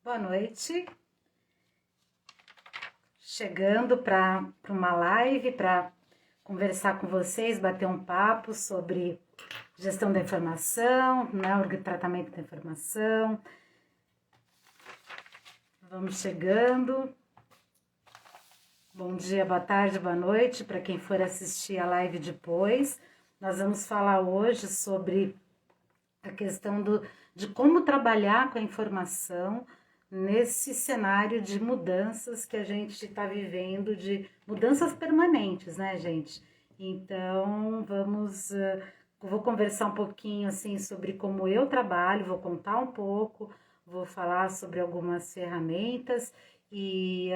Boa noite, chegando para uma live para conversar com vocês, bater um papo sobre gestão da informação, né, o tratamento da informação. Vamos chegando. Bom dia, boa tarde, boa noite para quem for assistir a live depois. Nós vamos falar hoje sobre a questão de como trabalhar com a informação nesse cenário de mudanças que a gente está vivendo, de mudanças permanentes, né, gente? Então, vou conversar um pouquinho, assim, sobre como eu trabalho, vou contar um pouco, vou falar sobre algumas ferramentas e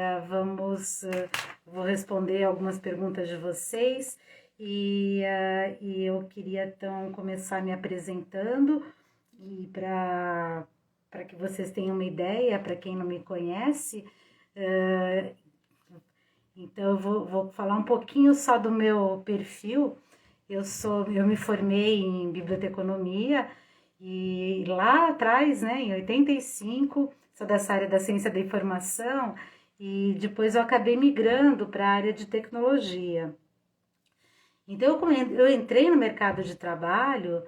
vou responder algumas perguntas de vocês e eu queria, então, começar me apresentando e para que vocês tenham uma ideia, para quem não me conhece, então eu vou falar um pouquinho só do meu perfil. Eu me formei em biblioteconomia e lá atrás, né, em 85, sou dessa área da ciência da informação e depois eu acabei migrando para a área de tecnologia. Então eu entrei no mercado de trabalho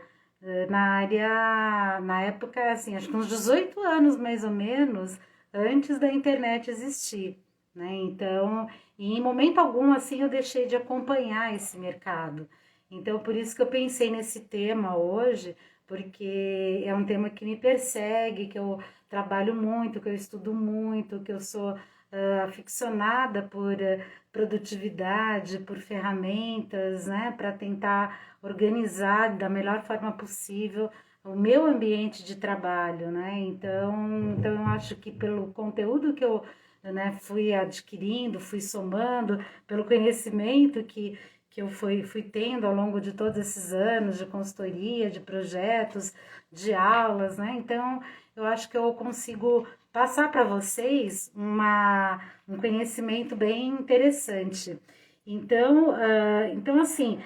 na época, assim, acho que uns 18 anos mais ou menos, antes da internet existir, né? Então, em momento algum, assim, eu deixei de acompanhar esse mercado. Então, por isso que eu pensei nesse tema hoje, porque é um tema que me persegue, que eu trabalho muito, que eu estudo muito, que eu sou aficionada por produtividade, por ferramentas, né, para tentar organizar da melhor forma possível o meu ambiente de trabalho, né? Então eu acho que pelo conteúdo que eu, né, fui adquirindo, fui somando, pelo conhecimento que eu fui tendo ao longo de todos esses anos de consultoria, de projetos, de aulas, né? Então, eu acho que eu consigo passar para vocês um conhecimento bem interessante. Então, assim,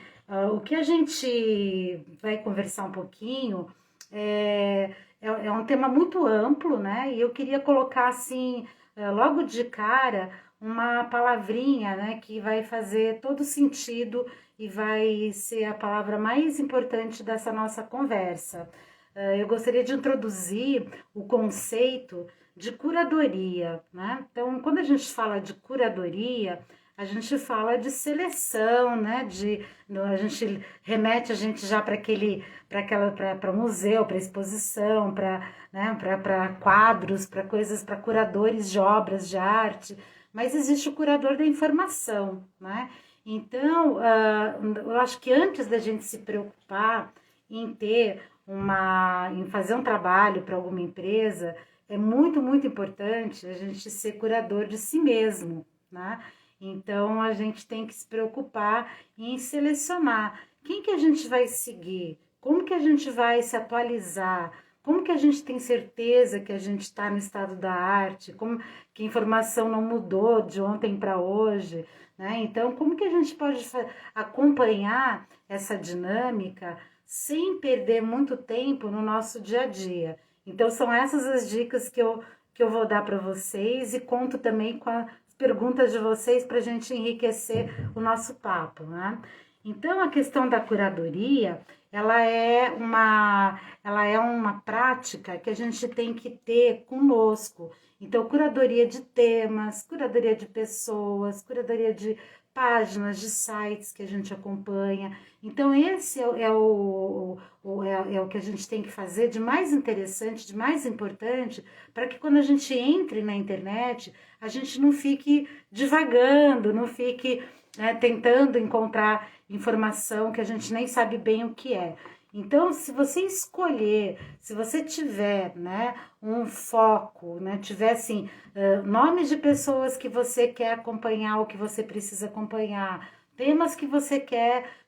o que a gente vai conversar um pouquinho é um tema muito amplo, né? E eu queria colocar, assim, logo de cara, uma palavrinha, né, que vai fazer todo sentido e vai ser a palavra mais importante dessa nossa conversa. Eu gostaria de introduzir o conceito de curadoria, né? Então, quando a gente fala de curadoria, a gente fala de seleção, né? A gente remete a gente já para museu, para exposição, para quadros, para coisas, para curadores de obras de arte, mas existe o curador da informação, né? Então, eu acho que antes da gente se preocupar em em fazer um trabalho para alguma empresa, é muito, muito importante a gente ser curador de si mesmo, né? Então, a gente tem que se preocupar em selecionar quem que a gente vai seguir, como que a gente vai se atualizar, como que a gente tem certeza que a gente está no estado da arte, como que a informação não mudou de ontem para hoje, né? Então, como que a gente pode acompanhar essa dinâmica sem perder muito tempo no nosso dia a dia? Então, são essas as dicas que eu vou dar para vocês e conto também com as perguntas de vocês para a gente enriquecer o nosso papo, né? Então, a questão da curadoria, ela é uma prática que a gente tem que ter conosco. Então, curadoria de temas, curadoria de pessoas, curadoria de páginas, de sites que a gente acompanha. Então, esse é o que a gente tem que fazer de mais interessante, de mais importante, para que quando a gente entre na internet, a gente não fique divagando, não fique tentando encontrar informação que a gente nem sabe bem o que é. Então, se você escolher, se você tiver, né, um foco, né, tiver assim, nomes de pessoas que você quer acompanhar ou que você precisa acompanhar, temas que você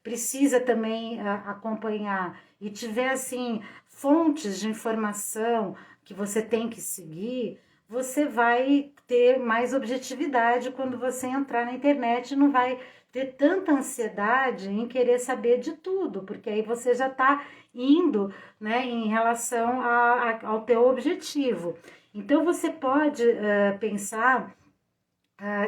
precisa também acompanhar, e tiver assim, fontes de informação que você tem que seguir, você vai ter mais objetividade quando você entrar na internet, não vai ter tanta ansiedade em querer saber de tudo, porque aí você já está indo, né, em relação ao teu objetivo. Então você pode pensar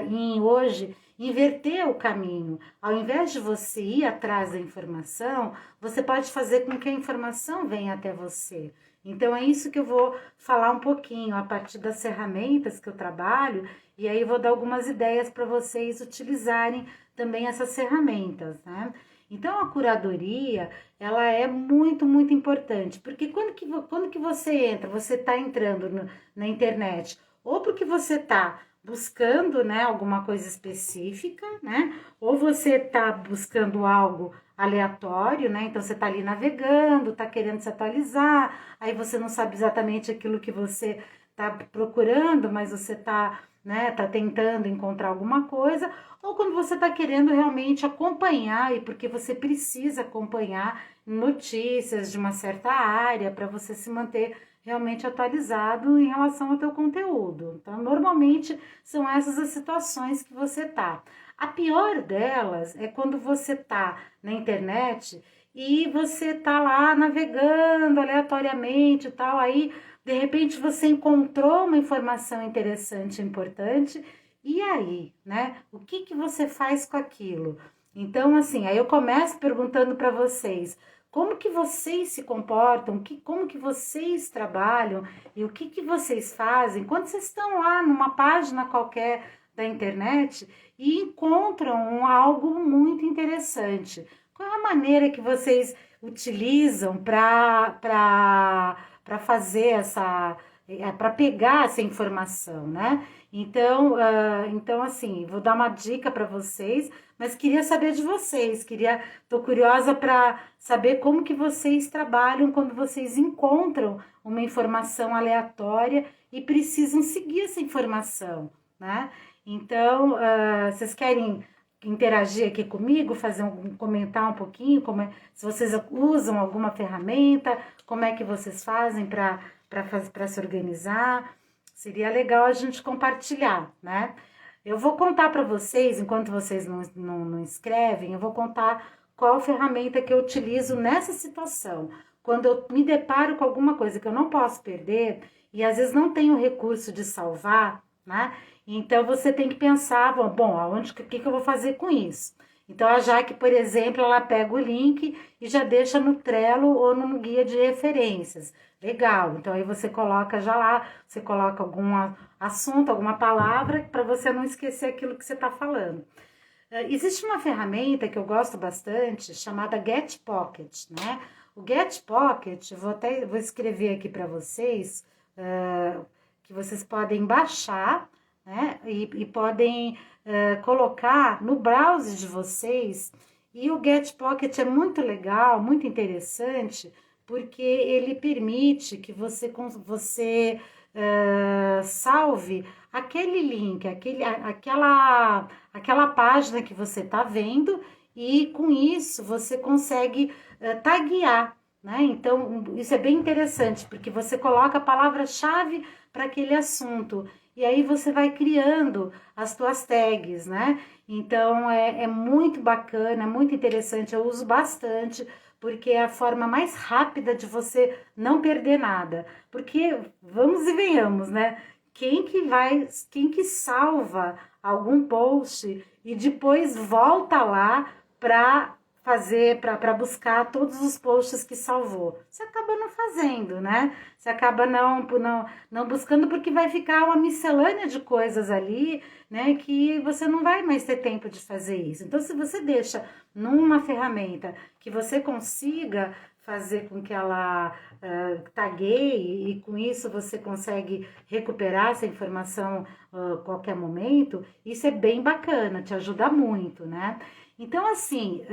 em hoje inverter o caminho. Ao invés de você ir atrás da informação, você pode fazer com que a informação venha até você. Então é isso que eu vou falar um pouquinho a partir das ferramentas que eu trabalho, e aí eu vou dar algumas ideias para vocês utilizarem também essas ferramentas, né? Então a curadoria, ela é muito, muito importante, porque quando que você entra, você está entrando na internet, ou porque você está buscando, né, alguma coisa específica, né, ou você está buscando algo aleatório, né, então você está ali navegando, está querendo se atualizar, aí você não sabe exatamente aquilo que você está procurando, mas você está, né, tá tentando encontrar alguma coisa, ou quando você está querendo realmente acompanhar, e porque você precisa acompanhar notícias de uma certa área para você se manter realmente atualizado em relação ao teu conteúdo. Então, normalmente são essas as situações que você tá. A pior delas é quando você tá na internet e você tá lá navegando aleatoriamente e tal, aí de repente você encontrou uma informação interessante, importante, e aí, né? O que que você faz com aquilo? Então, assim, aí eu começo perguntando para vocês, como que vocês se comportam, como que vocês trabalham e o que que vocês fazem quando vocês estão lá numa página qualquer da internet e encontram algo muito interessante. Qual é a maneira que vocês utilizam para fazer essa, para pegar essa informação, né? Então, então assim, vou dar uma dica para vocês, mas queria saber de vocês, tô curiosa para saber como que vocês trabalham quando vocês encontram uma informação aleatória e precisam seguir essa informação, né? Então, vocês querem interagir aqui comigo, comentar um pouquinho, se vocês usam alguma ferramenta, como é que vocês fazem para se organizar? Seria legal a gente compartilhar, né? Eu vou contar para vocês, enquanto vocês não escrevem, eu vou contar qual ferramenta que eu utilizo nessa situação. Quando eu me deparo com alguma coisa que eu não posso perder e às vezes não tenho recurso de salvar, né? Então você tem que pensar, bom, o que eu vou fazer com isso? Então a Jaque, por exemplo, ela pega o link e já deixa no Trello ou no guia de referências. Legal, então aí você coloca já lá, você coloca algum assunto, alguma palavra, para você não esquecer aquilo que você está falando. Existe uma ferramenta que eu gosto bastante, chamada Get Pocket, né? O Get Pocket, vou escrever aqui para vocês, que vocês podem baixar, né? E podem colocar no browser de vocês. E o Get Pocket é muito legal, muito interessante, porque ele permite que você salve aquele link, aquela página que você está vendo, e com isso você consegue taguear, né? Então, isso é bem interessante, porque você coloca a palavra-chave para aquele assunto, e aí você vai criando as tuas tags, né? Então, é muito bacana, é muito interessante, eu uso bastante, porque é a forma mais rápida de você não perder nada. Porque, vamos e venhamos, né? Quem que salva algum post e depois volta lá para buscar todos os posts que salvou? Você acaba não fazendo, né? Você acaba não buscando, porque vai ficar uma miscelânea de coisas ali, né? Que você não vai mais ter tempo de fazer isso. Então, se você deixa numa ferramenta que você consiga fazer com que ela tagueie, e com isso você consegue recuperar essa informação a qualquer momento, isso é bem bacana, te ajuda muito, né? Então, assim,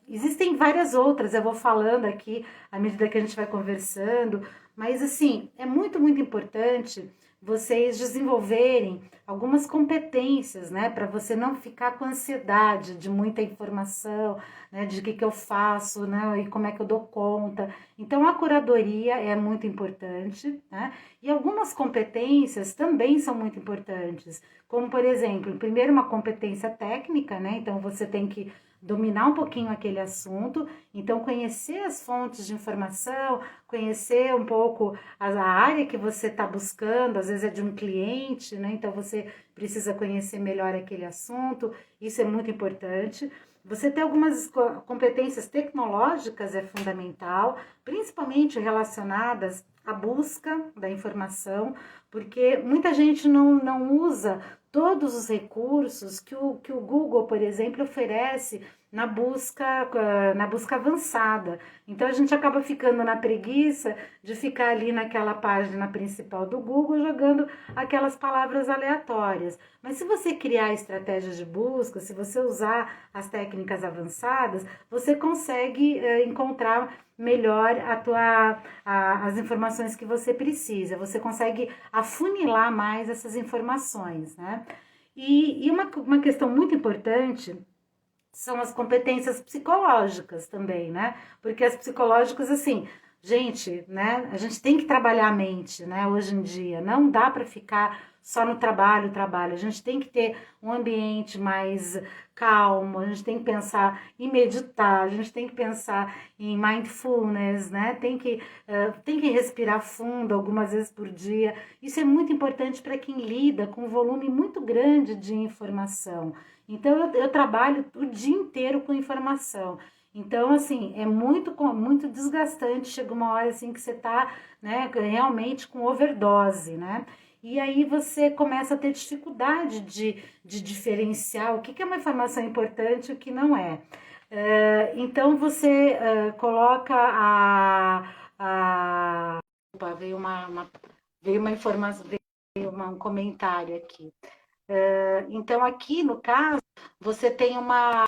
existem várias outras, eu vou falando aqui à medida que a gente vai conversando, mas, assim, é muito, muito importante vocês desenvolverem algumas competências, né, para você não ficar com ansiedade de muita informação, né, de que eu faço, né, e como é que eu dou conta. Então, a curadoria é muito importante, né, e algumas competências também são muito importantes, como, por exemplo, primeiro uma competência técnica, né, então você tem que dominar um pouquinho aquele assunto, então conhecer as fontes de informação, conhecer um pouco a área que você está buscando, às vezes é de um cliente, né? Então você precisa conhecer melhor aquele assunto, isso é muito importante. Você ter algumas competências tecnológicas é fundamental, principalmente relacionadas à busca da informação, porque muita gente não usa todos os recursos que o Google, por exemplo, oferece na busca avançada. Então a gente acaba ficando na preguiça de ficar ali naquela página principal do Google jogando aquelas palavras aleatórias. Mas se você criar estratégias de busca, se você usar as técnicas avançadas, você consegue encontrar melhor as informações que você precisa. Você consegue afunilar mais essas informações, né? E uma questão muito importante são as competências psicológicas também, né? Porque as psicológicas, assim, gente, né? A gente tem que trabalhar a mente, né? Hoje em dia, não dá para ficar só no trabalho, trabalho. A gente tem que ter um ambiente mais calmo, a gente tem que pensar em meditar, a gente tem que pensar em mindfulness, né? Tem que respirar fundo algumas vezes por dia. Isso é muito importante para quem lida com um volume muito grande de informação. Então, eu trabalho o dia inteiro com informação. Então, assim, é muito desgastante. Chega uma hora, assim, que você tá, né, realmente com overdose, né? E aí você começa a ter dificuldade de diferenciar o que é uma informação importante e o que não é. Então, você coloca Opa, veio uma informação, um comentário aqui. Então, aqui no caso, você tem uma.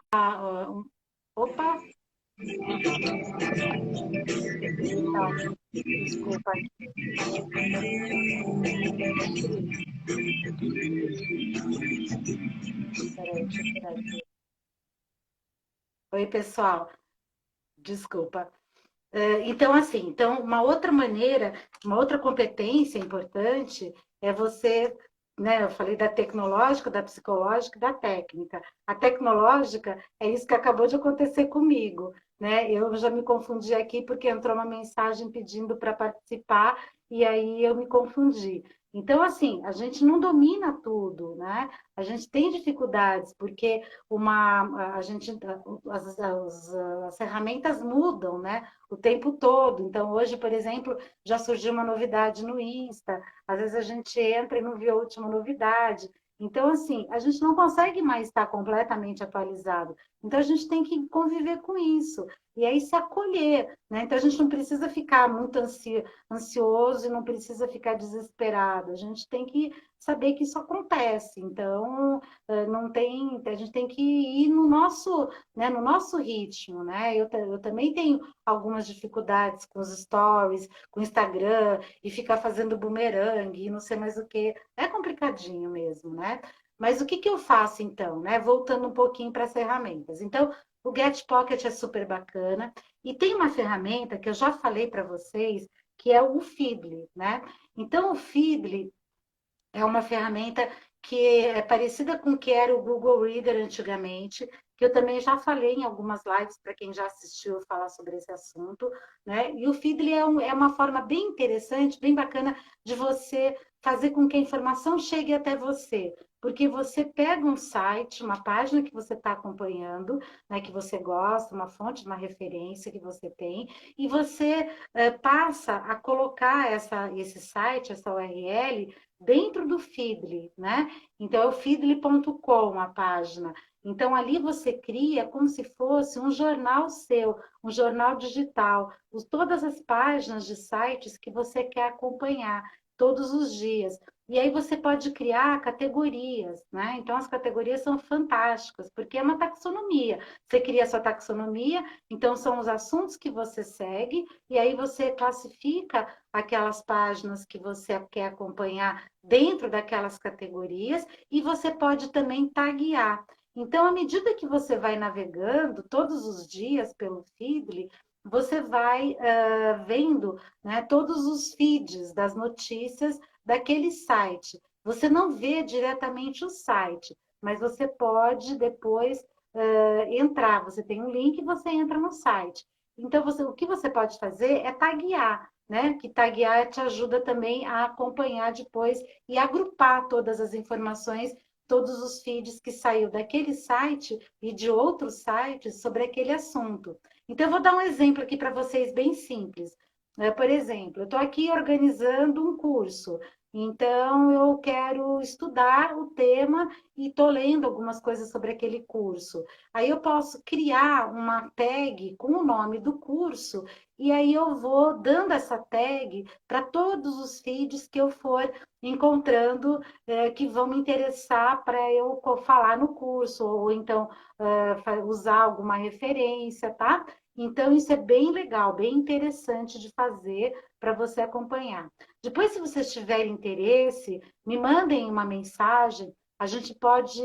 Opa, então, desculpa aqui. Peraí, deixa eu tirar aqui. Oi, pessoal, desculpa. Então, assim, então, uma outra maneira, uma outra competência importante é você, né? Eu falei da tecnológica, da psicológica, da técnica. A tecnológica é isso que acabou de acontecer comigo, né? Eu já me confundi aqui porque entrou uma mensagem pedindo para participar e aí eu me confundi. Então, assim, a gente não domina tudo, né? A gente tem dificuldades, porque a gente, as ferramentas mudam, né? O tempo todo. Então, hoje, por exemplo, já surgiu uma novidade no Insta, às vezes a gente entra e não vê a última novidade. Então, assim, a gente não consegue mais estar completamente atualizado. Então, a gente tem que conviver com isso. E aí se acolher, né? Então, a gente não precisa ficar muito ansioso e não precisa ficar desesperado. A gente tem que saber que isso acontece. Então, não tem, a gente tem que ir no nosso, né, no nosso ritmo, né? Eu também tenho algumas dificuldades com os stories, com o Instagram, e ficar fazendo bumerangue, e não sei mais o que. É complicadinho mesmo, né? Mas o que que eu faço então, né? Voltando um pouquinho para as ferramentas. Então, o Get Pocket é super bacana, e tem uma ferramenta que eu já falei para vocês, que é o Feedly, né? Então, o Feedly é uma ferramenta que é parecida com o que era o Google Reader antigamente, que eu também já falei em algumas lives para quem já assistiu falar sobre esse assunto, né? E o Feedly é uma forma bem interessante, bem bacana de você fazer com que a informação chegue até você, porque você pega um site, uma página que você está acompanhando, né, que você gosta, uma fonte, uma referência que você tem, e você passa a colocar esse site, essa URL, dentro do Feedly, né? Então é o feedly.com a página. Então ali você cria como se fosse um jornal seu, um jornal digital, todas as páginas de sites que você quer acompanhar todos os dias. E aí você pode criar categorias, né? Então as categorias são fantásticas, porque é uma taxonomia. Você cria a sua taxonomia, então são os assuntos que você segue, e aí você classifica aquelas páginas que você quer acompanhar dentro daquelas categorias, e você pode também taguear. Então, à medida que você vai navegando todos os dias pelo Feedly, você vai vendo, né, todos os feeds das notícias daquele site. Você não vê diretamente o site, mas você pode depois entrar. Você tem um link e você entra no site. Então, o que você pode fazer é taguear, né? Que taguear te ajuda também a acompanhar depois e agrupar todas as informações, todos os feeds que saiu daquele site e de outros sites sobre aquele assunto. Então, eu vou dar um exemplo aqui para vocês bem simples. Por exemplo, eu estou aqui organizando um curso, então eu quero estudar o tema e estou lendo algumas coisas sobre aquele curso. Aí eu posso criar uma tag com o nome do curso, e aí eu vou dando essa tag para todos os feeds que eu for encontrando que vão me interessar para eu falar no curso, ou então usar alguma referência, tá? Então, isso é bem legal, bem interessante de fazer para você acompanhar. Depois, se vocês tiverem interesse, me mandem uma mensagem. A gente pode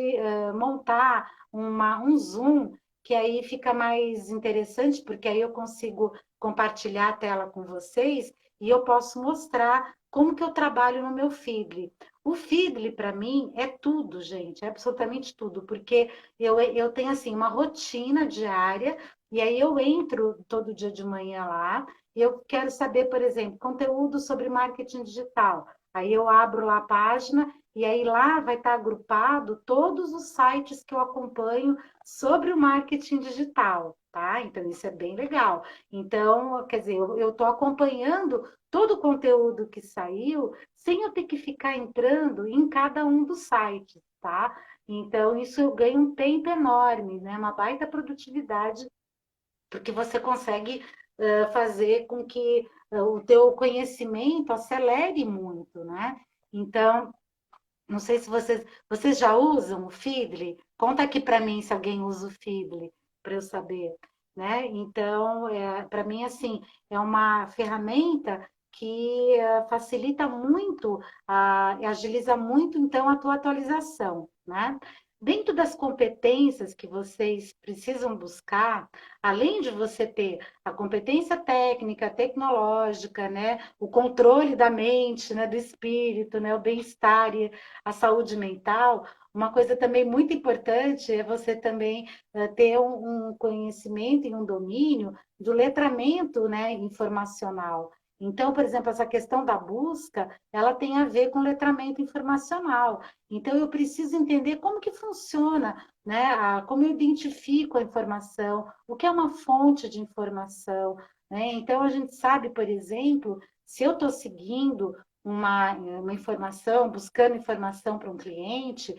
montar um Zoom, que aí fica mais interessante, porque aí eu consigo compartilhar a tela com vocês e eu posso mostrar como que eu trabalho no meu Feedly. O Feedly, para mim, é tudo, gente, é absolutamente tudo, porque eu tenho, assim, uma rotina diária e aí eu entro todo dia de manhã lá, e eu quero saber, por exemplo, conteúdo sobre marketing digital. Aí eu abro lá a página e aí lá vai estar agrupado todos os sites que eu acompanho sobre o marketing digital, tá? Então isso é bem legal. Então, quer dizer, eu estou acompanhando todo o conteúdo que saiu sem eu ter que ficar entrando em cada um dos sites, tá? Então, isso eu ganho um tempo enorme, né? Uma baita produtividade porque você consegue fazer com que o teu conhecimento acelere muito, né? Então, não sei se vocês já usam o Feedly? Conta aqui para mim se alguém usa o Feedly, para eu saber, né? Então, para mim, assim, é uma ferramenta que facilita muito, agiliza muito, então, a tua atualização, né? Dentro das competências que vocês precisam buscar, além de você ter a competência técnica, tecnológica, né, o controle da mente, né, do espírito, né, o bem-estar e a saúde mental, uma coisa também muito importante é você também ter um conhecimento e um domínio do letramento, né, informacional. Então, por exemplo, essa questão da busca, ela tem a ver com letramento informacional. Então, eu preciso entender como que funciona, né, como eu identifico a informação, o que é uma fonte de informação, né? Então, a gente sabe, por exemplo, se eu estou seguindo uma informação, buscando informação para um cliente,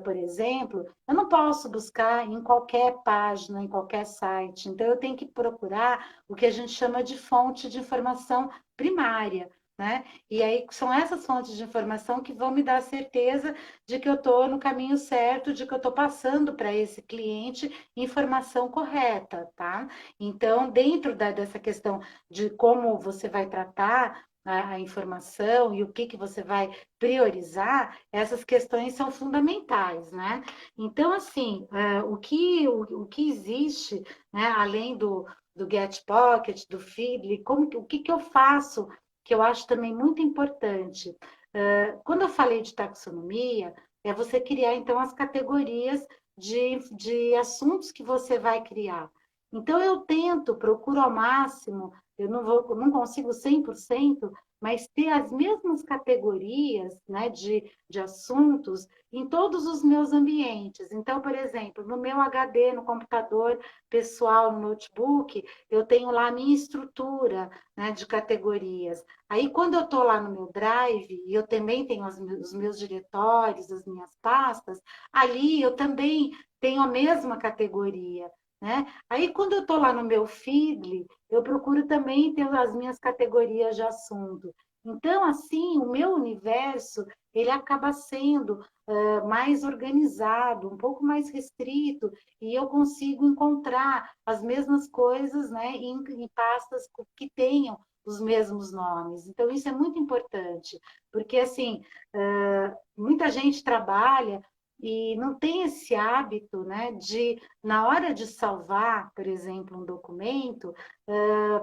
por exemplo, eu não posso buscar em qualquer página, em qualquer site. Então, eu tenho que procurar o que a gente chama de fonte de informação primária, né? E aí são essas fontes de informação que vão me dar a certeza de que eu estou no caminho certo, de que eu estou passando para esse cliente informação correta, tá? Então, dentro dessa questão de como você vai tratar a informação e o que você vai priorizar, essas questões são fundamentais, né? Então, assim, o que existe, né, além do Get Pocket, do Feedly, o que eu faço, que eu acho também muito importante. Quando eu falei de taxonomia, é você criar, então, as categorias de assuntos que você vai criar. Então, eu tento, procuro ao máximo, eu não consigo 100%, mas ter as mesmas categorias, né, de assuntos em todos os meus ambientes. Então, por exemplo, no meu HD, no computador pessoal, no notebook, eu tenho lá a minha estrutura, né, de categorias. Aí, quando eu estou lá no meu Drive, e eu também tenho os meus diretórios, as minhas pastas, ali eu também tenho a mesma categoria. Né? Aí, quando eu estou lá no meu Feedly, eu procuro também ter as minhas categorias de assunto. Então, assim, o meu universo, ele acaba sendo mais organizado, um pouco mais restrito, e eu consigo encontrar as mesmas coisas, né, em pastas que tenham os mesmos nomes. Então, isso é muito importante, porque, assim, muita gente trabalha e não tem esse hábito, né, de, na hora de salvar, por exemplo, um documento,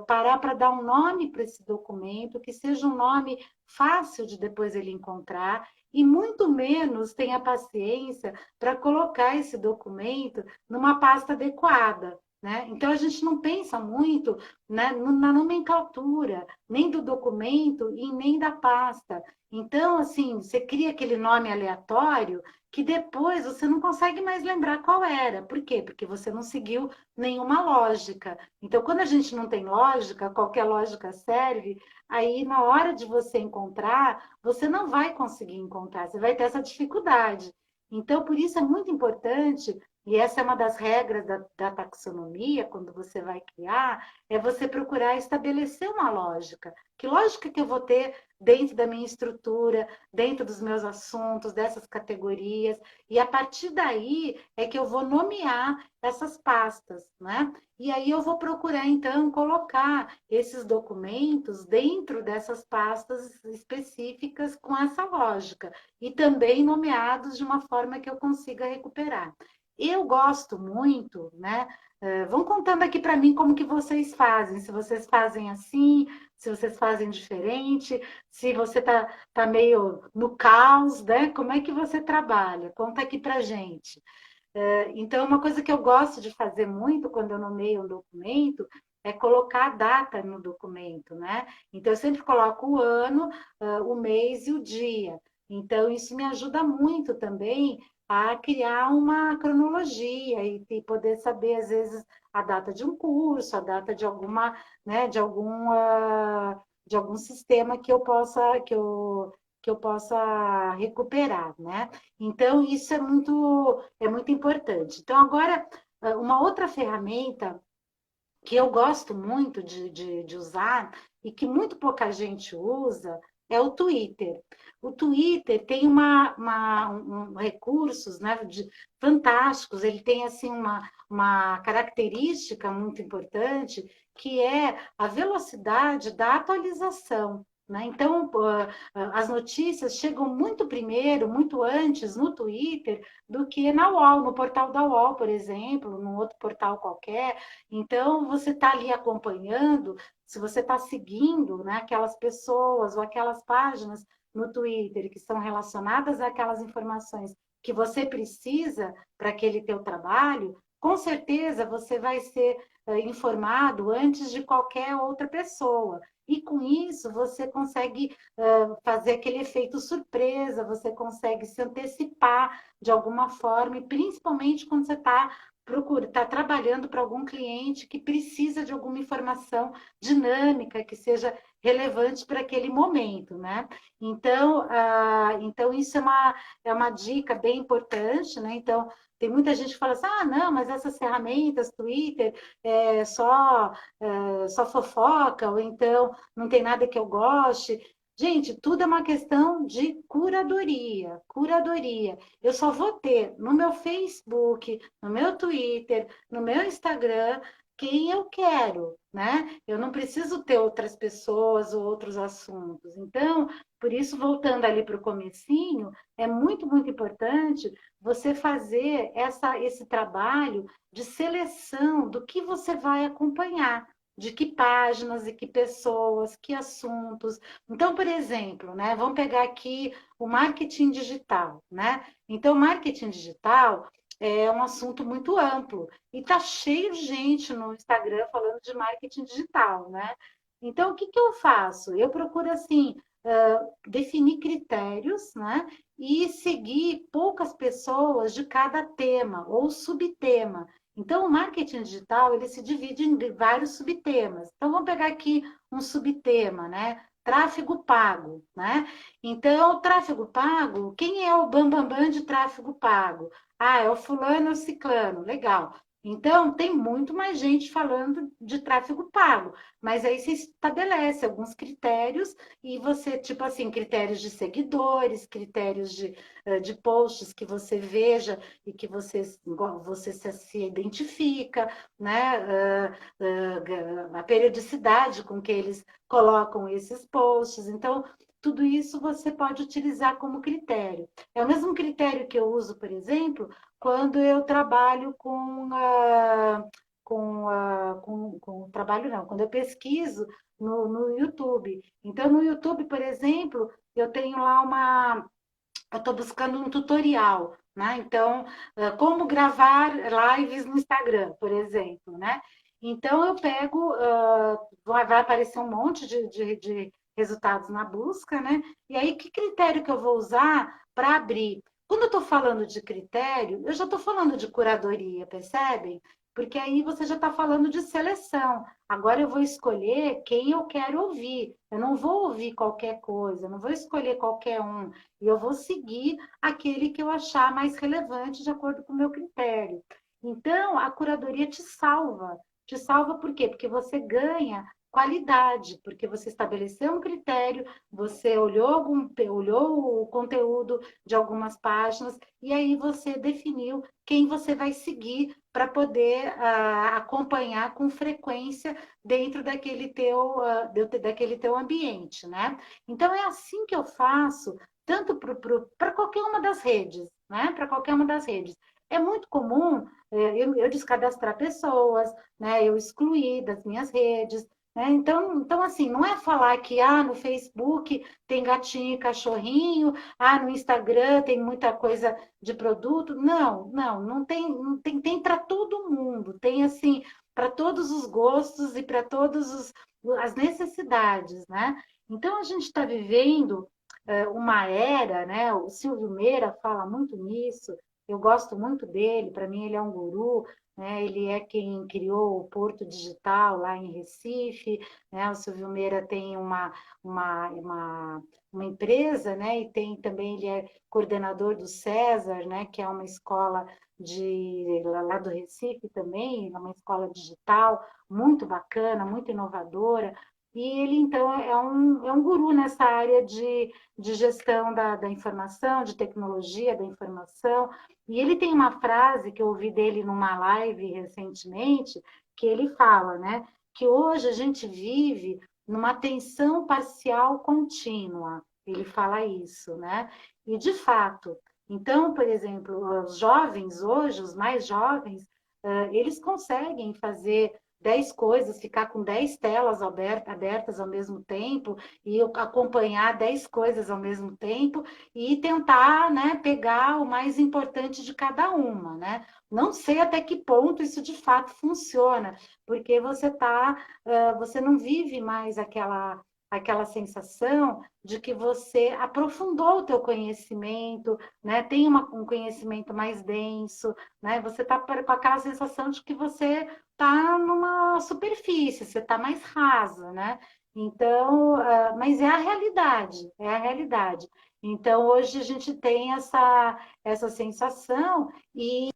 parar para dar um nome para esse documento, que seja um nome fácil de depois ele encontrar, e muito menos tenha paciência para colocar esse documento numa pasta adequada. Né? Então, a gente não pensa muito, né, na nomenclatura, nem do documento e nem da pasta. Então, assim, você cria aquele nome aleatório que depois você não consegue mais lembrar qual era. Por quê? Porque você não seguiu nenhuma lógica. Então, quando a gente não tem lógica, qualquer lógica serve, aí na hora de você encontrar, você não vai conseguir encontrar, você vai ter essa dificuldade. Então, por isso é muito importante, e essa é uma das regras da taxonomia, quando você vai criar, é você procurar estabelecer uma lógica. Que lógica que eu vou ter dentro da minha estrutura, dentro dos meus assuntos, dessas categorias, e a partir daí é que eu vou nomear essas pastas, né? E aí eu vou procurar, então, colocar esses documentos dentro dessas pastas específicas com essa lógica, e também nomeados de uma forma que eu consiga recuperar. Eu gosto muito, né? Vão contando aqui para mim como que vocês fazem, se vocês fazem assim, se vocês fazem diferente, se você tá meio no caos, né? Como é que você trabalha? Conta aqui para gente. Então, uma coisa que eu gosto de fazer muito quando eu nomeio um documento é colocar a data no documento, né? Então, eu sempre coloco o ano, o mês e o dia. Então, isso me ajuda muito também a criar uma cronologia e poder saber, às vezes, a data de um curso, a data de alguma, né, de algum sistema que eu possa recuperar, né? Então, isso é muito importante. Então, agora, uma outra ferramenta que eu gosto muito de usar e que muito pouca gente usa é o Twitter. O Twitter tem recursos, né, fantásticos, ele tem assim uma característica muito importante que é a velocidade da atualização. Né? Então, as notícias chegam muito primeiro, muito antes no Twitter do que na UOL, no portal da UOL, por exemplo, num outro portal qualquer. Então, você está ali acompanhando, se você está seguindo, né, aquelas pessoas ou aquelas páginas no Twitter que são relacionadas àquelas informações que você precisa para aquele teu trabalho, com certeza você vai ser informado antes de qualquer outra pessoa. E com isso você consegue fazer aquele efeito surpresa, você consegue se antecipar de alguma forma, e principalmente quando você está trabalhando para algum cliente que precisa de alguma informação dinâmica, que seja relevante para aquele momento, né? Então, então isso é uma dica bem importante, né? Então, tem muita gente que fala assim, ah, não, mas essas ferramentas, Twitter, só fofoca, ou então não tem nada que eu goste. Gente, tudo é uma questão de curadoria, curadoria. Eu só vou ter no meu Facebook, no meu Twitter, no meu Instagram, quem eu quero, né? Eu não preciso ter outras pessoas ou outros assuntos. Então, por isso, voltando ali para o comecinho, é muito, muito importante você fazer esse trabalho de seleção do que você vai acompanhar, de que páginas e que pessoas, que assuntos. Então, por exemplo, né, vamos pegar aqui o marketing digital, né? Então, marketing digital é um assunto muito amplo e tá cheio de gente no Instagram falando de marketing digital, né? Então, o que que eu faço? Eu procuro assim definir critérios, né? E seguir poucas pessoas de cada tema ou subtema. Então, o marketing digital ele se divide em vários subtemas. Então, vamos pegar aqui um subtema, né? Tráfego pago, né? Então, o tráfego pago, quem é o bambambam de tráfego pago? Ah, é o fulano, é o ciclano, legal. Então, tem muito mais gente falando de tráfego pago, mas aí você estabelece alguns critérios e você, tipo assim, critérios de seguidores, critérios de posts que você veja e que você se identifica, né? A periodicidade com que eles colocam esses posts. Então, tudo isso você pode utilizar como critério. É o mesmo critério que eu uso, por exemplo, quando eu trabalho com trabalho não, quando eu pesquiso no YouTube. Então, no YouTube, por exemplo, eu tenho lá eu estou buscando um tutorial, né? Então, como gravar lives no Instagram, por exemplo, né? Então, eu pego, vai aparecer um monte de resultados na busca, né? E aí, que critério que eu vou usar para abrir? Quando eu estou falando de critério, eu já estou falando de curadoria, percebem? Porque aí você já está falando de seleção. Agora eu vou escolher quem eu quero ouvir. Eu não vou ouvir qualquer coisa, eu não vou escolher qualquer um. E eu vou seguir aquele que eu achar mais relevante de acordo com o meu critério. Então, a curadoria te salva. Te salva por quê? Porque você ganha qualidade, porque você estabeleceu um critério, você olhou o conteúdo de algumas páginas e aí você definiu quem você vai seguir para poder acompanhar com frequência dentro daquele teu ambiente, né? Então é assim que eu faço tanto para qualquer uma das redes, né? Para qualquer uma das redes. É muito comum eu descadastrar pessoas, né? Eu excluir das minhas redes, né? Então, assim, não é falar que no Facebook tem gatinho e cachorrinho, no Instagram tem muita coisa de produto. Não tem, tem para todo mundo, tem assim, para todos os gostos e para todas as necessidades, né? Então, a gente está vivendo uma era, né? O Silvio Meira fala muito nisso. Eu gosto muito dele, para mim ele é um guru, né? Ele é quem criou o Porto Digital lá em Recife, né? O Silvio Meira tem uma, uma, uma empresa, né? E tem também, ele é coordenador do César, né? Que é uma escola lá do Recife também, é uma escola digital muito bacana, muito inovadora. E ele, então, é um guru nessa área de gestão da informação, de tecnologia da informação. E ele tem uma frase que eu ouvi dele numa live recentemente, que ele fala, né, que hoje a gente vive numa tensão parcial contínua. Ele fala isso, né? E de fato, então, por exemplo, os jovens hoje, os mais jovens, eles conseguem fazer 10 coisas, ficar com 10 telas abertas ao mesmo tempo e acompanhar 10 coisas ao mesmo tempo e tentar, né, pegar o mais importante de cada uma, né? Não sei até que ponto isso de fato funciona, porque você não vive mais aquela sensação de que você aprofundou o teu conhecimento, né? Tem um conhecimento mais denso, né? Você está com aquela sensação de que você está numa superfície, você está mais rasa, né? Então, mas é a realidade, é a realidade. Então, hoje a gente tem essa sensação e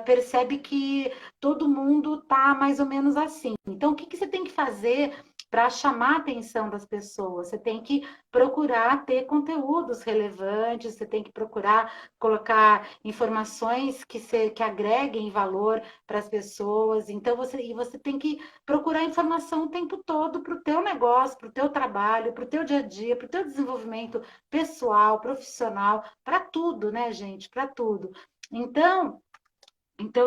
percebe que todo mundo está mais ou menos assim. Então, o que você tem que fazer para chamar a atenção das pessoas? Você tem que procurar ter conteúdos relevantes, você tem que procurar colocar informações que agreguem valor para as pessoas. Então, você tem que procurar informação o tempo todo para o teu negócio, para o teu trabalho, para o teu dia a dia, para o teu desenvolvimento pessoal, profissional, para tudo, né, gente? Para tudo. Então,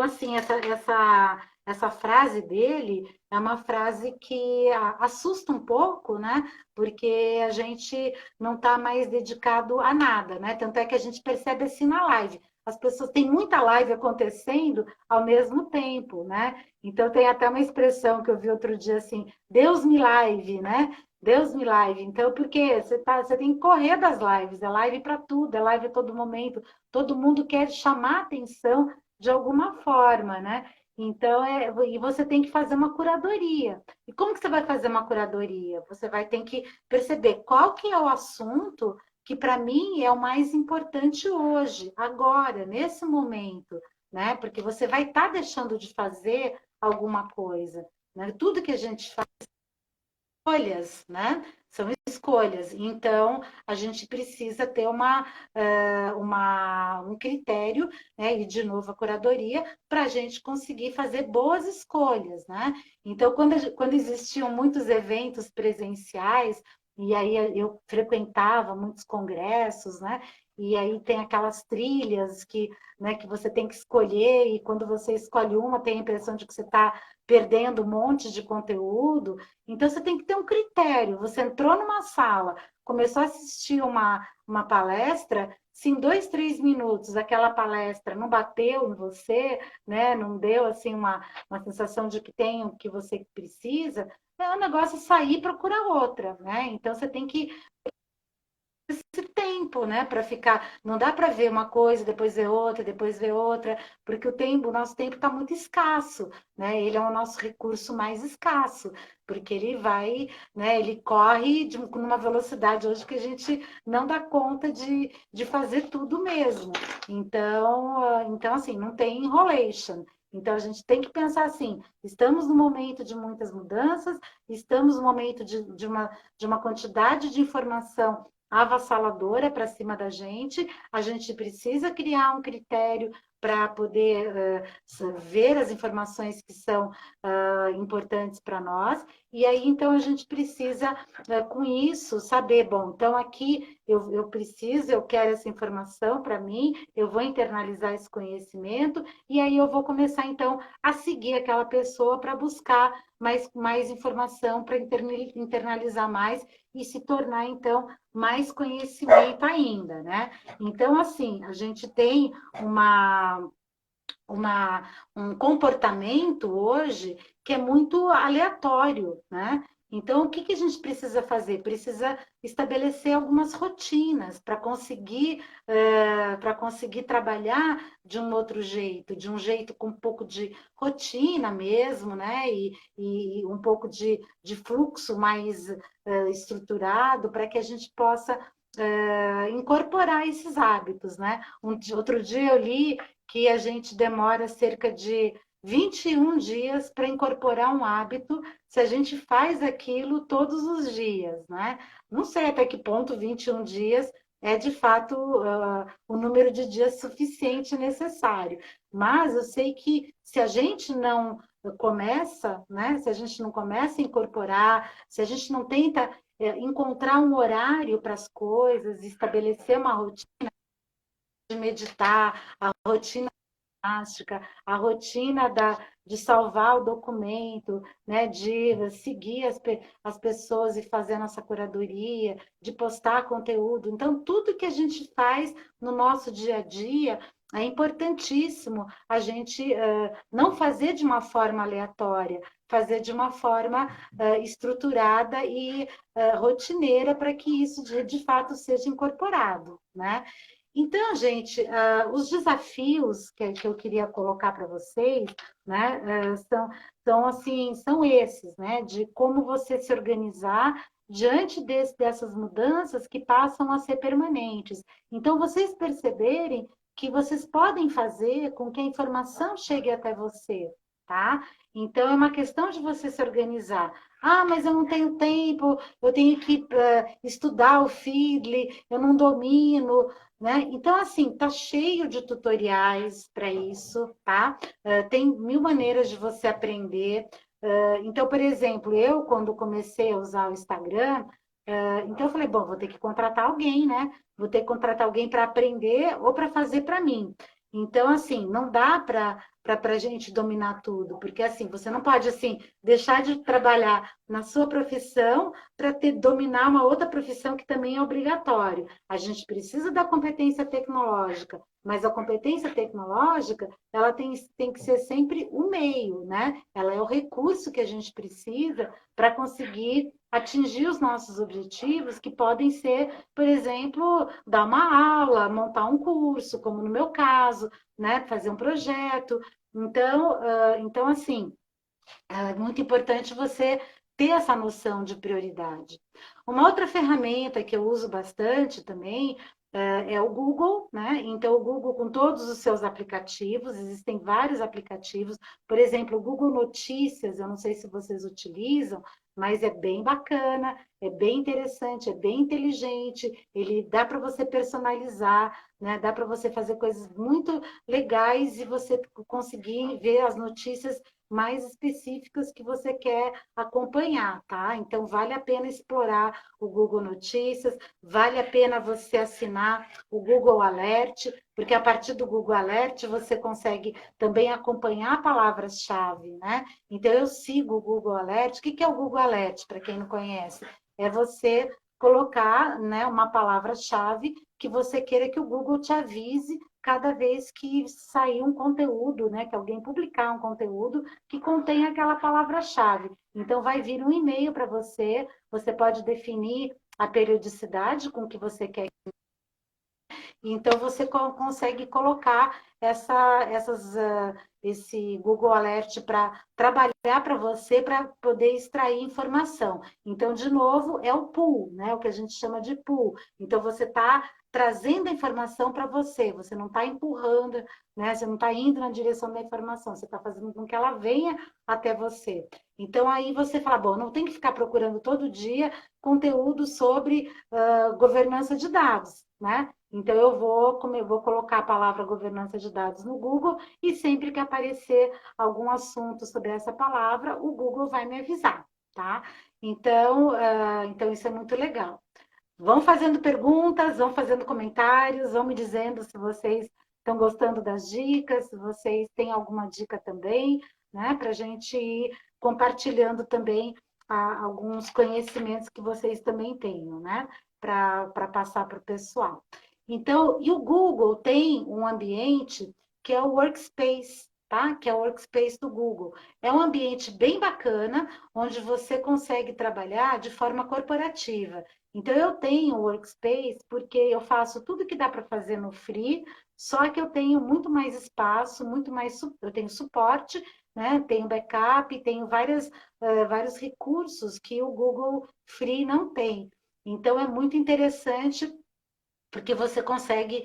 assim, essa frase dele é uma frase que assusta um pouco, né? Porque a gente não está mais dedicado a nada, né? Tanto é que a gente percebe assim na live. As pessoas têm muita live acontecendo ao mesmo tempo, né? Então tem até uma expressão que eu vi outro dia assim, Deus me live, né? Deus me live. Então, porque você tem que correr das lives, é live para tudo, é live a todo momento. Todo mundo quer chamar atenção de alguma forma, né? Então, e você tem que fazer uma curadoria. E como que você vai fazer uma curadoria? Você vai ter que perceber qual que é o assunto que para mim é o mais importante hoje, agora, nesse momento, né? Porque você vai estar deixando de fazer alguma coisa, né? Tudo que a gente faz escolhas, né? São escolhas. Então, a gente precisa ter um critério, né? E, de novo, a curadoria, para a gente conseguir fazer boas escolhas, né? Então, quando existiam muitos eventos presenciais, e aí eu frequentava muitos congressos, né? E aí tem aquelas trilhas que você tem que escolher, e quando você escolhe uma, tem a impressão de que você está perdendo um monte de conteúdo. Então, você tem que ter um critério. Você entrou numa sala, começou a assistir uma palestra, se em 2, 3 minutos aquela palestra não bateu em você, né, não deu assim uma sensação de que tem o que você precisa, é um negócio sair e procurar outra, né? Então, você tem que esse tempo, né, para ficar. Não dá para ver uma coisa, depois ver outra, depois ver outra, porque o nosso tempo está muito escasso, né? Ele é o nosso recurso mais escasso, porque ele vai, né? Ele corre numa velocidade hoje que a gente não dá conta de fazer tudo mesmo. Então, assim, não tem enrolation. Então, a gente tem que pensar assim: estamos no momento de muitas mudanças, estamos no momento de uma quantidade de informação avassaladora para cima da gente, a gente precisa criar um critério para poder ver as informações que são importantes para nós, e aí então a gente precisa, com isso, saber, bom, então aqui eu preciso, eu quero essa informação para mim, eu vou internalizar esse conhecimento, e aí eu vou começar então a seguir aquela pessoa para buscar mais informação, para internalizar mais e se tornar então mais conhecimento ainda, né? Então, assim, a gente tem uma, um comportamento hoje que é muito aleatório, né? Então, o que, que a gente precisa fazer? Precisa estabelecer algumas rotinas para conseguir trabalhar de um outro jeito, de um jeito com um pouco de rotina mesmo, né? E um pouco de fluxo mais estruturado para que a gente possa incorporar esses hábitos, né? Outro dia eu li que a gente demora cerca de 21 dias para incorporar um hábito se a gente faz aquilo todos os dias, né? Não sei até que ponto 21 dias é de fato o número de dias suficiente necessário, mas eu sei que se a gente não começa, né? Se a gente não começa a incorporar, se a gente não tenta encontrar um horário para as coisas, estabelecer uma rotina de meditar, a rotina ginástica, a rotina de salvar o documento, né, de seguir as pessoas e fazer a nossa curadoria, de postar conteúdo. Então, tudo que a gente faz no nosso dia a dia é importantíssimo a gente não fazer de uma forma aleatória, fazer de uma forma estruturada e rotineira para que isso de fato seja incorporado, né? Então, gente, os desafios que eu queria colocar para vocês, né, são esses, né, de como você se organizar diante dessas mudanças que passam a ser permanentes. Então, vocês perceberem que vocês podem fazer com que a informação chegue até você, tá? Então, é uma questão de você se organizar. Ah, mas eu não tenho tempo, eu tenho que estudar o Feedly, eu não domino, né? Então, assim, tá cheio de tutoriais para isso, tá? Tem mil maneiras de você aprender. Então, por exemplo, eu, quando comecei a usar o Instagram, então eu falei, bom, vou ter que contratar alguém, né? Vou ter que contratar alguém para aprender ou para fazer para mim. Então, assim, não dá para a gente dominar tudo, porque assim, você não pode assim deixar de trabalhar na sua profissão para dominar uma outra profissão que também é obrigatório. A gente precisa da competência tecnológica, mas a competência tecnológica, ela tem que ser sempre o meio, né? Ela é o recurso que a gente precisa para conseguir atingir os nossos objetivos, que podem ser, por exemplo, dar uma aula, montar um curso, como no meu caso, né? Fazer um projeto. Então assim, é muito importante você ter essa noção de prioridade. Uma outra ferramenta que eu uso bastante também é o Google, né? Então, o Google com todos os seus aplicativos, existem vários aplicativos, por exemplo, o Google Notícias, eu não sei se vocês utilizam, mas é bem bacana, é bem interessante, é bem inteligente, ele dá para você personalizar, né? Dá para você fazer coisas muito legais e você conseguir ver as notícias mais específicas que você quer acompanhar, tá? Então, vale a pena explorar o Google Notícias. Vale a pena você assinar o Google Alert, porque a partir do Google Alert você consegue também acompanhar palavras-chave, né? Então eu sigo o Google Alert. O que é o Google Alert, para quem não conhece? É você colocar, né, uma palavra-chave que você queira que o Google te avise cada vez que sair um conteúdo, né, que alguém publicar um conteúdo que contém aquela palavra-chave. Então vai vir um e-mail para você, você pode definir a periodicidade com que você quer. Então, você consegue colocar esse Google Alert para trabalhar para você, para poder extrair informação. Então, de novo, é o pull, né? O que a gente chama de pull. Então, você está trazendo a informação para você, você não está empurrando, né? Você não está indo na direção da informação, você está fazendo com que ela venha até você. Então, aí você fala, bom, não tem que ficar procurando todo dia conteúdo sobre governança de dados, né? Então, como eu vou colocar a palavra governança de dados no Google e sempre que aparecer algum assunto sobre essa palavra, o Google vai me avisar, tá? Então, então isso é muito legal. Vão fazendo perguntas, vão fazendo comentários, vão me dizendo se vocês estão gostando das dicas, se vocês têm alguma dica também, né? Para a gente ir compartilhando também alguns conhecimentos que vocês também tenham, né? Para passar para o pessoal. Então, e o Google tem um ambiente que é o Workspace, tá? Que é o Workspace do Google. É um ambiente bem bacana, onde você consegue trabalhar de forma corporativa. Então, eu tenho o Workspace porque eu faço tudo que dá para fazer no Free, só que eu tenho muito mais espaço, muito mais, eu tenho suporte, né? Tenho backup, tenho vários recursos que o Google Free não tem. Então, é muito interessante porque você consegue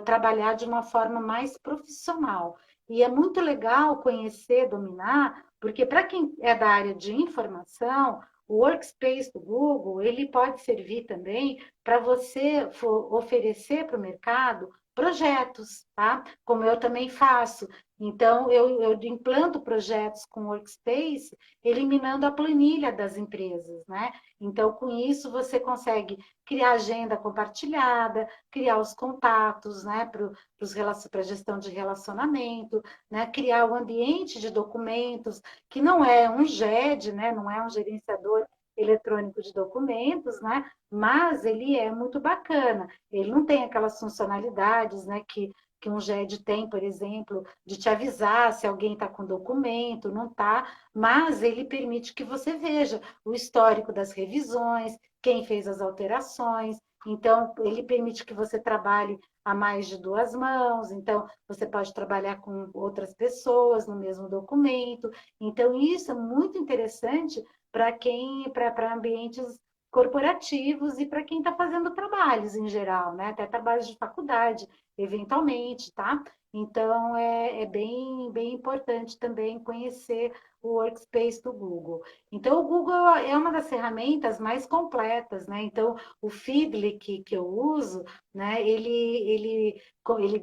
trabalhar de uma forma mais profissional. E é muito legal conhecer, dominar, porque para quem é da área de informação, o workspace do Google, ele pode servir também para você oferecer para o mercado projetos, tá? Como eu também faço. Então, eu implanto projetos com Workspace, eliminando a planilha das empresas, né? Então, com isso, você consegue criar agenda compartilhada, criar os contatos, né, para a gestão de relacionamento, né, criar o ambiente de documentos, que não é um GED, né, não é um gerenciador eletrônico de documentos, né, mas ele é muito bacana. Ele não tem aquelas funcionalidades, né, que um GED tem, por exemplo, de te avisar se alguém está com documento, não está, mas ele permite que você veja o histórico das revisões, quem fez as alterações. Então, ele permite que você trabalhe a mais de duas mãos, então você pode trabalhar com outras pessoas no mesmo documento. Então, isso é muito interessante para ambientes corporativos e para quem está fazendo trabalhos em geral, né? Até trabalhos de faculdade, eventualmente, tá? Então, é bem importante também conhecer o workspace do Google. Então, o Google é uma das ferramentas mais completas, né? Então, o Feedly que eu uso, né? Ele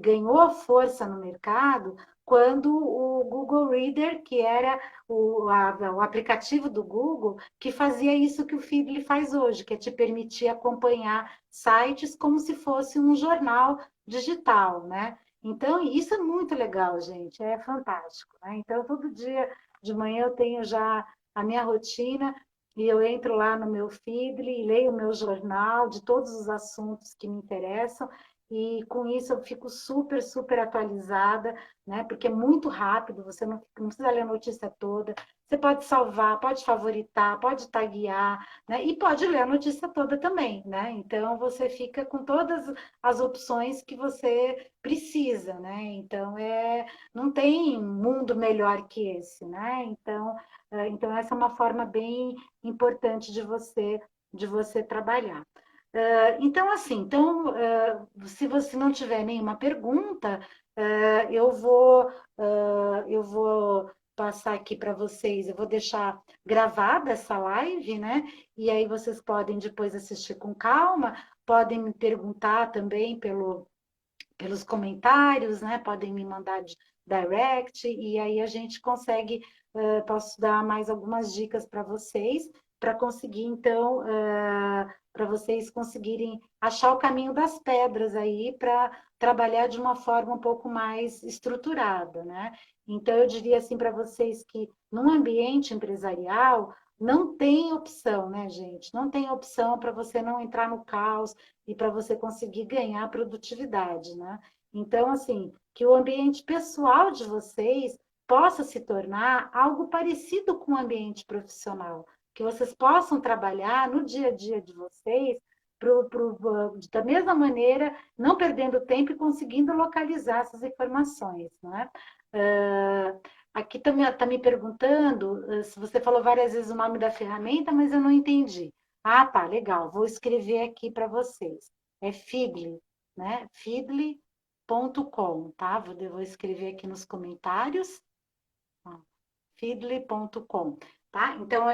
ganhou força no mercado quando o Google Reader, que era o aplicativo do Google, que fazia isso que o Feedly faz hoje, que é te permitir acompanhar sites como se fosse um jornal digital, né? Então, isso é muito legal, gente, é fantástico, né? Então, todo dia de manhã eu tenho já a minha rotina e eu entro lá no meu Feedly e leio o meu jornal de todos os assuntos que me interessam e com isso eu fico super atualizada, né? Porque é muito rápido, você não precisa ler a notícia toda, você pode salvar, pode favoritar, pode taguear, né? E pode ler a notícia toda também, né? Então você fica com todas as opções que você precisa, né? Então não tem mundo melhor que esse, né? Então essa é uma forma bem importante de você trabalhar. Então, assim, se você não tiver nenhuma pergunta, eu vou passar aqui para vocês, eu vou deixar gravada essa live, né? E aí vocês podem depois assistir com calma, podem me perguntar também pelos comentários, né? Podem me mandar direct, e aí a gente consegue, posso dar mais algumas dicas para vocês, para conseguir, então, para vocês conseguirem achar o caminho das pedras aí para trabalhar de uma forma um pouco mais estruturada, né? Então, eu diria assim para vocês que num ambiente empresarial não tem opção, né, gente? Não tem opção para você não entrar no caos e para você conseguir ganhar produtividade, né? Então, assim, que o ambiente pessoal de vocês possa se tornar algo parecido com o ambiente profissional, que vocês possam trabalhar no dia a dia de vocês da mesma maneira, não perdendo tempo e conseguindo localizar essas informações, né? Aqui tá me perguntando se você falou várias vezes o nome da ferramenta, mas eu não entendi. Ah, tá, legal. Vou escrever aqui para vocês. É Feedly, né? Feedly.com, tá? Vou escrever aqui nos comentários. Feedly.com, tá? Então,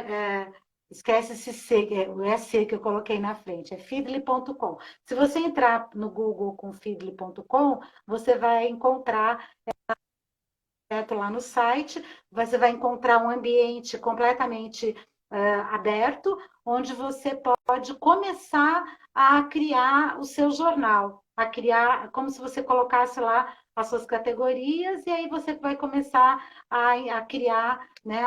esquece esse C, o S que eu coloquei na frente, é feedly.com. Se você entrar no Google com feedly.com, você vai encontrar direto lá no site, você vai encontrar um ambiente completamente aberto, onde você pode começar a criar o seu jornal, a criar, como se você colocasse lá as suas categorias, e aí você vai começar a criar, né,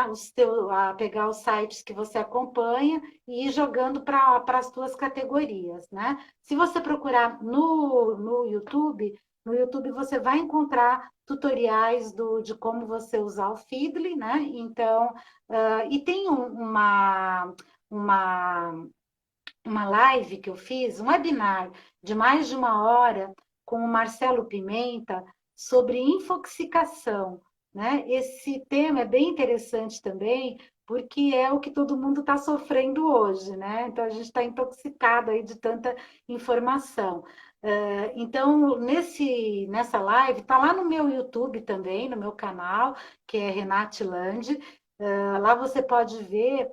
a pegar os sites que você acompanha e ir jogando para as suas categorias, né? Se você procurar no YouTube, no YouTube você vai encontrar tutoriais de como você usar o Feedly, né? Então, e tem uma, uma live que eu fiz, um webinar de mais de uma hora com o Marcelo Pimenta sobre infoxicação, né? Esse tema é bem interessante também, porque é o que todo mundo está sofrendo hoje, né? Então a gente está intoxicado aí de tanta informação. Então, nessa live, está lá no meu YouTube também, no meu canal, que é Renate Land. Lá você pode ver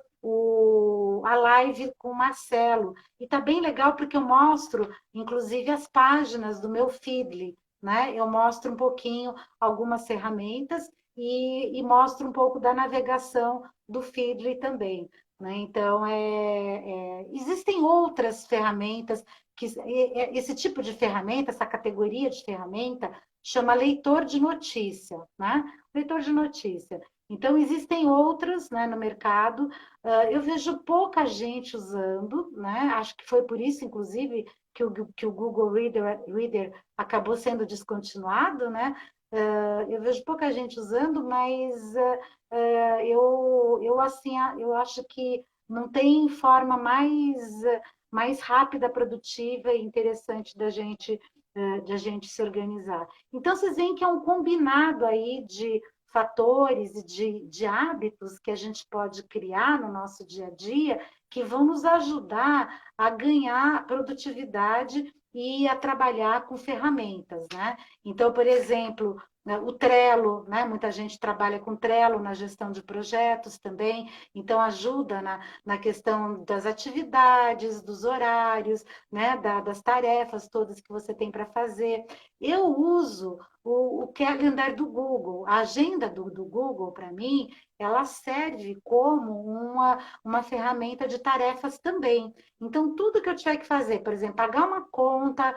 a live com o Marcelo. E tá bem legal porque eu mostro, inclusive, as páginas do meu Feedly, né? Eu mostro um pouquinho algumas ferramentas e mostro um pouco da navegação do Feedly também. Né? Então, existem outras ferramentas que esse tipo de ferramenta, essa categoria de ferramenta, chama leitor de notícia, né? Leitor de notícia. Então, existem outras, né, no mercado. Eu vejo pouca gente usando, né? Acho que foi por isso, inclusive, que o Google Reader acabou sendo descontinuado, né? Eu vejo pouca gente usando, mas assim, eu acho que não tem forma mais rápida, produtiva e interessante de a gente se organizar. Então, vocês veem que é um combinado aí de fatores e de hábitos que a gente pode criar no nosso dia a dia que vão nos ajudar a ganhar produtividade e a trabalhar com ferramentas, né? Então, por exemplo, o Trello, né? Muita gente trabalha com Trello na gestão de projetos também, então ajuda na questão das atividades, dos horários, né? Das tarefas todas que você tem para fazer. Eu uso o calendar do Google, a agenda do Google, para mim, ela serve como uma ferramenta de tarefas também. Então, tudo que eu tiver que fazer, por exemplo, pagar uma conta,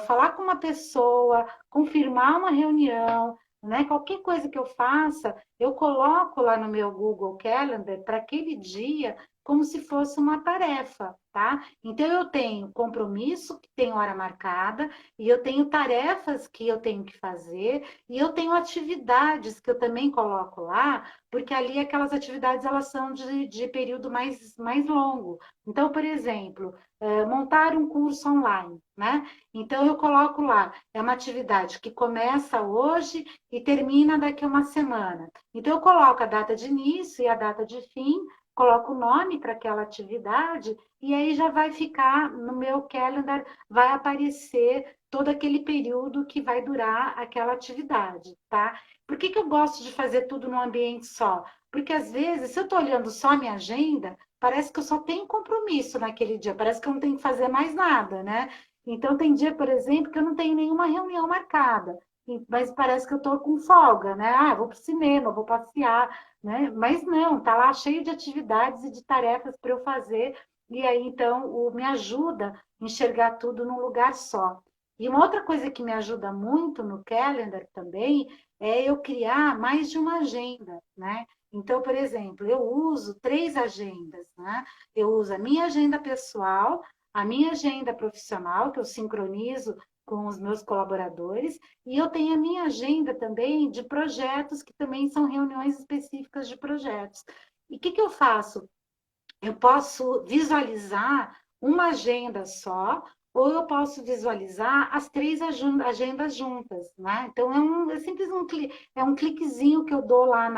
falar com uma pessoa, confirmar uma reunião, né? Qualquer coisa que eu faça, eu coloco lá no meu Google Calendar para aquele dia como se fosse uma tarefa, tá? Então eu tenho compromisso que tem hora marcada e eu tenho tarefas que eu tenho que fazer e eu tenho atividades que eu também coloco lá, porque ali aquelas atividades elas são de período mais longo. Então, por exemplo, montar um curso online, né? Então eu coloco lá, é uma atividade que começa hoje e termina daqui a uma semana. Então eu coloco a data de início e a data de fim coloco o nome para aquela atividade e aí já vai ficar no meu calendar, vai aparecer todo aquele período que vai durar aquela atividade, tá? Por que que eu gosto de fazer tudo num ambiente só? Porque às vezes, se eu estou olhando só a minha agenda, parece que eu só tenho compromisso naquele dia, parece que eu não tenho que fazer mais nada, né? Então, tem dia, por exemplo, que eu não tenho nenhuma reunião marcada, mas parece que eu estou com folga, né? Ah, vou para o cinema, vou passear, né? Mas não, tá lá cheio de atividades e de tarefas para eu fazer, e aí então me ajuda a enxergar tudo num lugar só. E uma outra coisa que me ajuda muito no calendar também é eu criar mais de uma agenda, né? Então, por exemplo, eu uso 3 agendas, né? Eu uso a minha agenda pessoal, a minha agenda profissional, que eu sincronizo com os meus colaboradores, e eu tenho a minha agenda também de projetos, que também são reuniões específicas de projetos. E o que, que eu faço? Eu posso visualizar uma agenda só, ou eu posso visualizar as 3 agendas juntas, né? Então, é simples é um cliquezinho que eu dou lá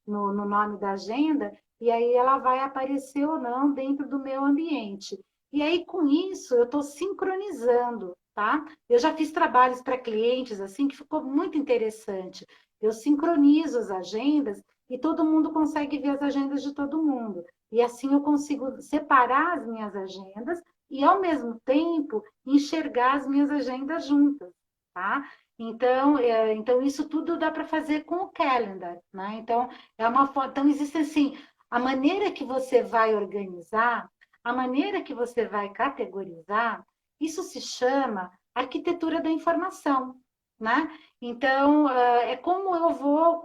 no nome da agenda, e aí ela vai aparecer ou não dentro do meu ambiente. E aí, com isso, eu estou sincronizando, tá? Eu já fiz trabalhos para clientes, assim, que ficou muito interessante. Eu sincronizo as agendas e todo mundo consegue ver as agendas de todo mundo. E assim eu consigo separar as minhas agendas e, ao mesmo tempo, enxergar as minhas agendas juntas, tá? Então isso tudo dá para fazer com o calendar, né? Então, é uma forma. Então, existe assim, a maneira que você vai organizar, a maneira que você vai categorizar, isso se chama arquitetura da informação, né? Então, é como eu vou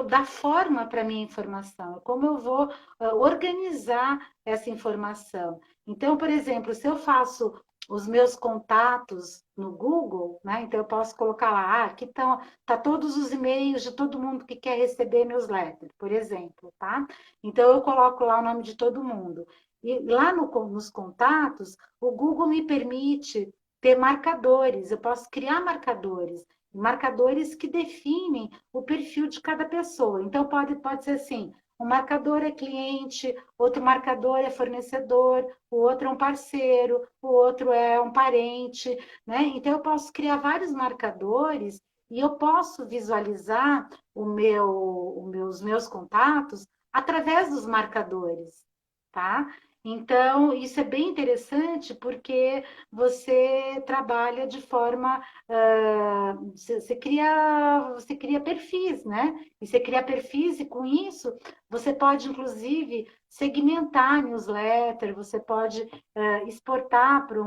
dar forma para a minha informação, é como eu vou organizar essa informação. Então, por exemplo, se eu faço os meus contatos no Google, né? Então eu posso colocar lá, aqui estão tá todos os e-mails de todo mundo que quer receber newsletter, por exemplo, tá? Então eu coloco lá o nome de todo mundo. E lá nos contatos, o Google me permite ter marcadores, eu posso criar marcadores que definem o perfil de cada pessoa. Então, pode ser assim: um marcador é cliente, outro marcador é fornecedor, o outro é um parceiro, o outro é um parente, né? Então, eu posso criar vários marcadores e eu posso visualizar os meus contatos através dos marcadores, tá? Então, isso é bem interessante porque você trabalha de forma. Você cria perfis, né? E você cria perfis, e com isso você pode, inclusive, segmentar a newsletter, você pode exportar para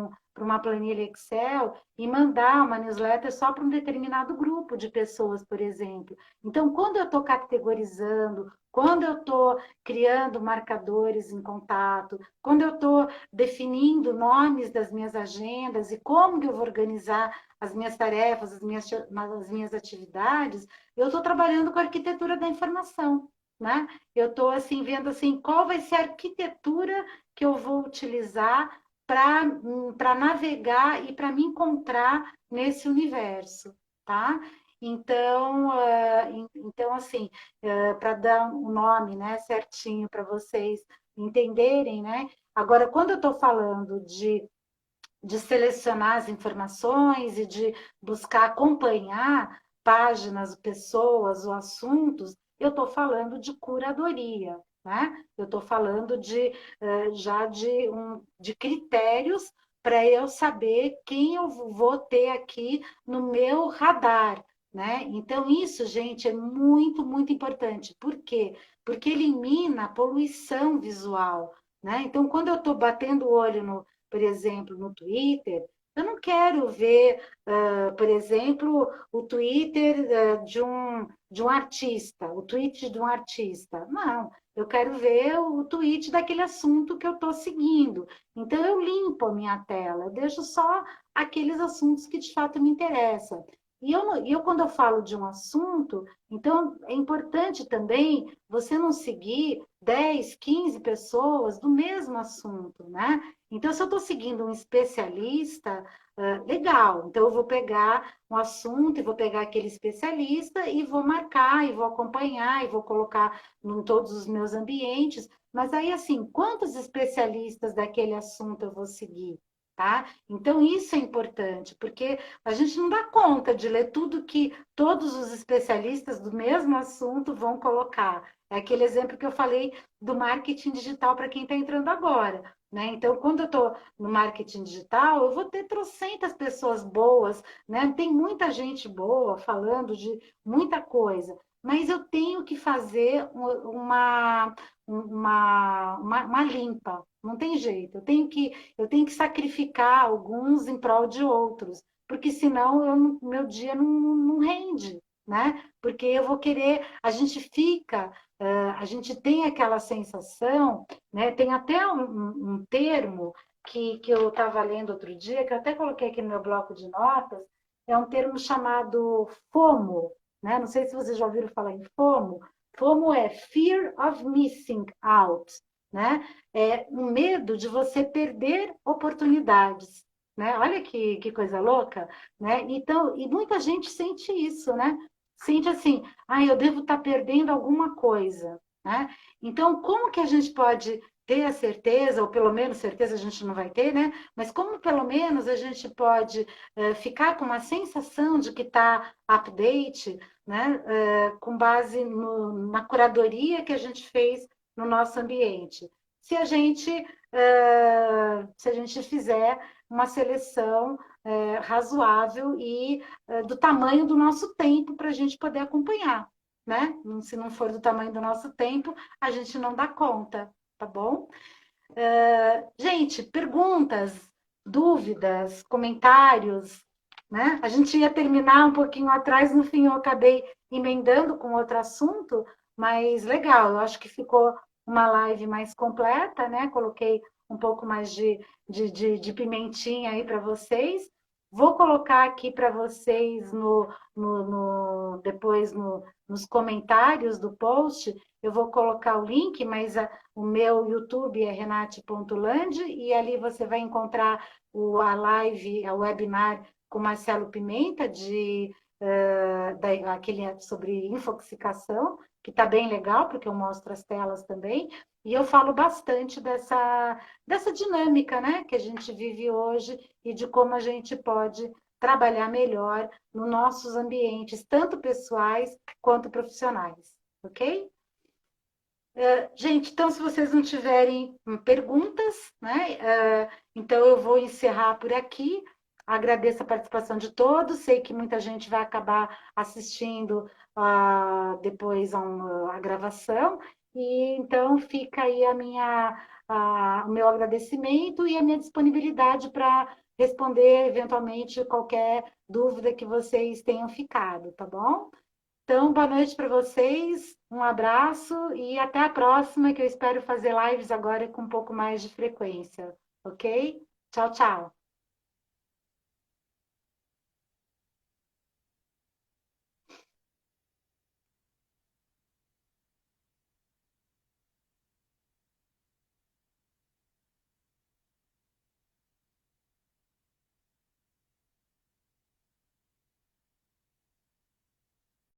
uma planilha Excel e mandar uma newsletter só para um determinado grupo de pessoas, por exemplo. Então, quando eu estou categorizando, quando eu estou criando marcadores em contato, quando eu estou definindo nomes das minhas agendas e como que eu vou organizar as minhas tarefas, as minhas atividades, eu estou trabalhando com a arquitetura da informação, né? Eu estou assim vendo assim qual vai ser a arquitetura que eu vou utilizar para navegar e para me encontrar nesse universo, tá? Então assim, para dar um nome, né, certinho para vocês entenderem, né? Agora, quando eu estou falando de selecionar as informações e de buscar acompanhar páginas, pessoas ou assuntos, eu estou falando de curadoria, né? Eu estou falando já de critérios para eu saber quem eu vou ter aqui no meu radar, né? Então, isso, gente, é muito, muito importante. Por quê? Porque elimina a poluição visual, né? Então, quando eu estou batendo o olho por exemplo, no Twitter, eu não quero ver, por exemplo, o Twitter de um artista, o tweet de um artista. Não, eu quero ver o tweet daquele assunto que eu estou seguindo. Então, eu limpo a minha tela, eu deixo só aqueles assuntos que de fato me interessam. E eu, quando eu falo de um assunto, então é importante também você não seguir 10, 15 pessoas do mesmo assunto, né? Então, se eu estou seguindo um especialista, legal. Então, eu vou pegar um assunto e vou pegar aquele especialista e vou marcar, e vou acompanhar, e vou colocar em todos os meus ambientes. Mas aí, assim, quantos especialistas daquele assunto eu vou seguir? Tá? Então, isso é importante, porque a gente não dá conta de ler tudo que todos os especialistas do mesmo assunto vão colocar. É aquele exemplo que eu falei do marketing digital para quem está entrando agora. Né? Então, quando eu estou no marketing digital, eu vou ter trocentas pessoas boas, né? Tem muita gente boa falando de muita coisa, mas eu tenho que fazer uma limpa, não tem jeito. Eu tenho que sacrificar alguns em prol de outros, porque senão meu dia não rende, né? Porque eu vou querer, a gente fica, a gente tem aquela sensação, né? Tem até um termo que eu estava lendo outro dia, que eu até coloquei aqui no meu bloco de notas, é um termo chamado FOMO, né? Não sei se vocês já ouviram falar em FOMO. FOMO é Fear of Missing Out, né? É um medo de você perder oportunidades, né? Olha que coisa louca, né? Então, e muita gente sente isso, né? Sente assim, eu devo estar perdendo alguma coisa, né? Então, como que a gente pode ter a certeza, ou pelo menos certeza a gente não vai ter, né? Mas como pelo menos a gente pode ficar com uma sensação de que está update, né? Com base na curadoria que a gente fez no nosso ambiente. Se a gente fizer uma seleção razoável e do tamanho do nosso tempo para a gente poder acompanhar, né? Se não for do tamanho do nosso tempo, a gente não dá conta, tá bom? Gente, perguntas, dúvidas, comentários, né? A gente ia terminar um pouquinho atrás, no fim eu acabei emendando com outro assunto, mas legal, eu acho que ficou uma live mais completa, né? Coloquei um pouco mais de pimentinha aí para vocês. Vou colocar aqui para vocês depois nos comentários do post, eu vou colocar o link, mas o meu YouTube é renate.land e ali você vai encontrar a live, a webinar com Marcelo Pimenta, aquele sobre infoxicação, que está bem legal, porque eu mostro as telas também, e eu falo bastante dessa dinâmica, né, que a gente vive hoje e de como a gente pode trabalhar melhor nos nossos ambientes, tanto pessoais quanto profissionais, ok? Gente, então, se vocês não tiverem perguntas, né, então eu vou encerrar por aqui. Agradeço a participação de todos. Sei que muita gente vai acabar assistindo depois a gravação. E então fica aí o meu agradecimento e a minha disponibilidade para responder eventualmente qualquer dúvida que vocês tenham ficado, tá bom? Então, boa noite para vocês, um abraço e até a próxima, que eu espero fazer lives agora com um pouco mais de frequência, ok? Tchau, tchau.